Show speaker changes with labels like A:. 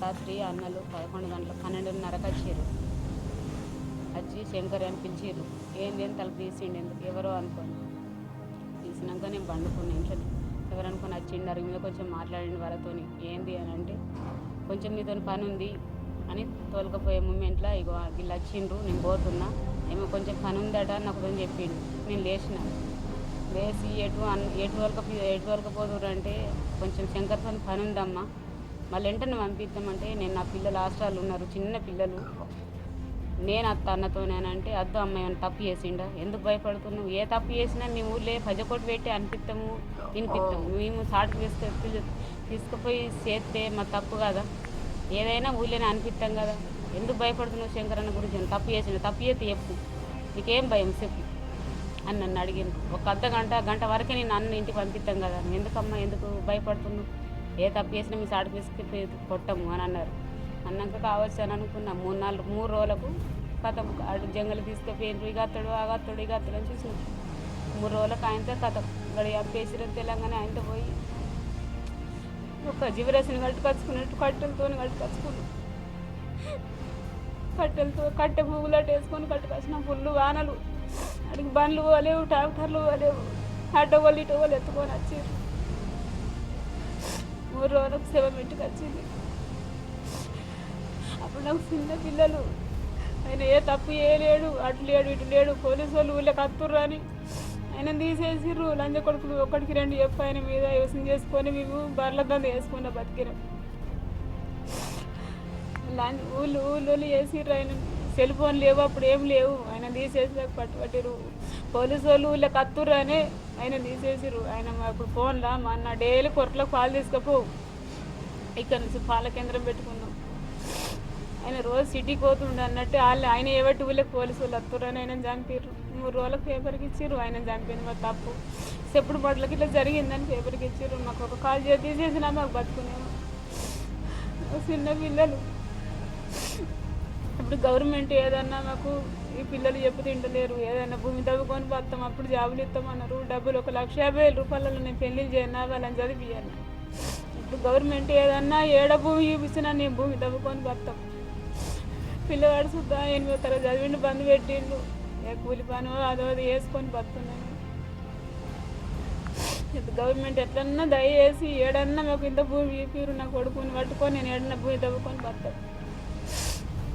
A: రాత్రి అన్నలు 11 గంటల 12:30కి వచ్చారు. వచ్చి శంకర్ అని పిలిచిర్రు. ఏంది అని తలుపు తీసిండు. ఎందుకు ఎవరో అనుకోని తీసినాక నేను పండుకున్నా ఇంట్లో. ఎవరు అనుకుని వచ్చిండు. అరుగు మీద కొంచెం మాట్లాడిండు వాళ్ళతోని. ఏంది అని అంటే కొంచెం మీతో పని ఉంది అని తోలుకపోయే మూమెంట్లో ఇగో వీళ్ళు వచ్చిండ్రు, నేను పోతున్నా, ఏమో కొంచెం పని ఉందట నాకు చెప్పిండు. నేను లేచి ఎటు వరకు పోతుర్రు అంటే కొంచెం శంకర్ పని ఉందమ్మా, మళ్ళీ వెంటనే పంపిద్దామంటే నేను నా పిల్లలు హాస్టల్ ఉన్నారు, చిన్న పిల్లలు, నేను అన్నతోనేనంటే అద్దు అమ్మ ఏమైనా తప్పు చేసిండా, ఎందుకు భయపడుతున్నావు, ఏ తప్పు చేసినా మేము ఊళ్ళో పజకొట్టు పెట్టి వినిపిస్తాము, మేము సాటుకు తీసుకుపోయి చేస్తే మా తప్పు కదా, ఏదైనా ఊళ్ళోనే అనిపిస్తాం కదా, ఎందుకు భయపడుతున్నావు శంకర్ అన్న గురించి, తప్పు చేసిన తప్పు చేస్తే చెప్పు, నీకేం భయం చెప్పు అని నన్ను అడిగింది. ఒక గంట వరకే నేను అన్న ఇంటికి పంపిస్తాం కదా, ఎందుకమ్మా ఎందుకు భయపడుతున్నావు, ఏ తప్పు చేసినా మీ సాటుకు తీసుకుపోయి కొట్టము అని అన్నారు. అన్నాక కావచ్చు అని అనుకున్నా. 3 రోజులకు కథ అటు జంగలు తీసుకుపోయినరు, ఇక అత్తడు అని చూసిన. 3 రోజులకు ఆయనతో కథ గడి పేసిరు తెలంగాణ ఆయనతో పోయి ఒక జీవరాశిని కట్టుకొచ్చుకున్నట్టు కట్టెలతో కట్టె పువ్వులట్టు వేసుకొని కట్టుకొచ్చిన. ఫుల్ వానలు, అడిగి బండ్లు పోలేవు, ట్రాక్టర్లు పోలేవు, ఆటో వాళ్ళు ఇటో వాళ్ళు ఎత్తుకొని వచ్చారు. 3 రోజులకు సెవెంట్కి వచ్చింది. అప్పుడు నాకు చిన్న పిల్లలు, ఆయన ఏ తప్పు చేయలేడు, అటు లేడు ఇటు లేడు, పోలీసు వాళ్ళు ఊళ్ళో కత్తుర్రు అని ఆయన తీసేసిర్రు. లంజ కొడుకులు 1కి 2 చెప్పి ఆయన మీద యోసన చేసుకొని మేము బర్ల దంద వేసుకున్న బతికినాం. ఊళ్ళు వేసిర్రు. ఆయన సెల్ ఫోన్ లేవు, అప్పుడు ఏం లేవు, ఆయన తీసేసి పట్టుబట్టిరు. పోలీసు వాళ్ళు ఊళ్ళో కత్తుర్రు అని ఆయన తీసేసిర్రు. ఆయన అప్పుడు ఫోన్లో మా అన్న డైలీ కొరట్లకు పాలు తీసుకుపోవు, ఇక్కడ నుంచి పాల కేంద్రం పెట్టుకున్నాం. ఆయన రోజు సిటీకి పోతుండే అన్నట్టు ఆయన ఏవట్టి ఊళ్ళకి పోలీసు వాళ్ళు వస్తుర్రు అని ఆయన చంపారు. 3 రోజులకు పేపర్కి ఇచ్చారు. ఆయన చంపింది మా తప్పు, చెప్పుడు బట్టలకి ఇట్లా జరిగిందని పేపర్కి ఇచ్చారు. మాకు ఒక కాల్ తీసేసినా మాకు బతుకునేమో. చిన్న పిల్లలు, ఇప్పుడు గవర్నమెంట్ ఏదన్నా మాకు ఈ పిల్లలు చెప్పు తింటలేరు, ఏదైనా భూమి తవ్వుకొని పోతాం, అప్పుడు జాబులు ఇస్తామన్నారు. డబ్బులు 1,50,000 రూపాయలలో నేను పెళ్లి చేయనా, వాళ్ళని చదివియాలి. ఇప్పుడు గవర్నమెంట్ ఏదన్నా ఏడ భూమి చూపించినా నేను భూమి తవ్వుకొని పోతాం. పిల్లగాడు సుద్దా 8వ తరగతి చదివిండు, బంద్ పెట్టిండు, ఏ కూలి పని అదో అది వేసుకొని బతున్నాను. గవర్నమెంట్ ఎట్లన్నా దయచేసి ఏడన్నా మాకు ఇంత భూమి చూపిరు, నా కొడుకుని పట్టుకొని నేను ఏడన్నా భూమి తవ్వుకొని బతాను.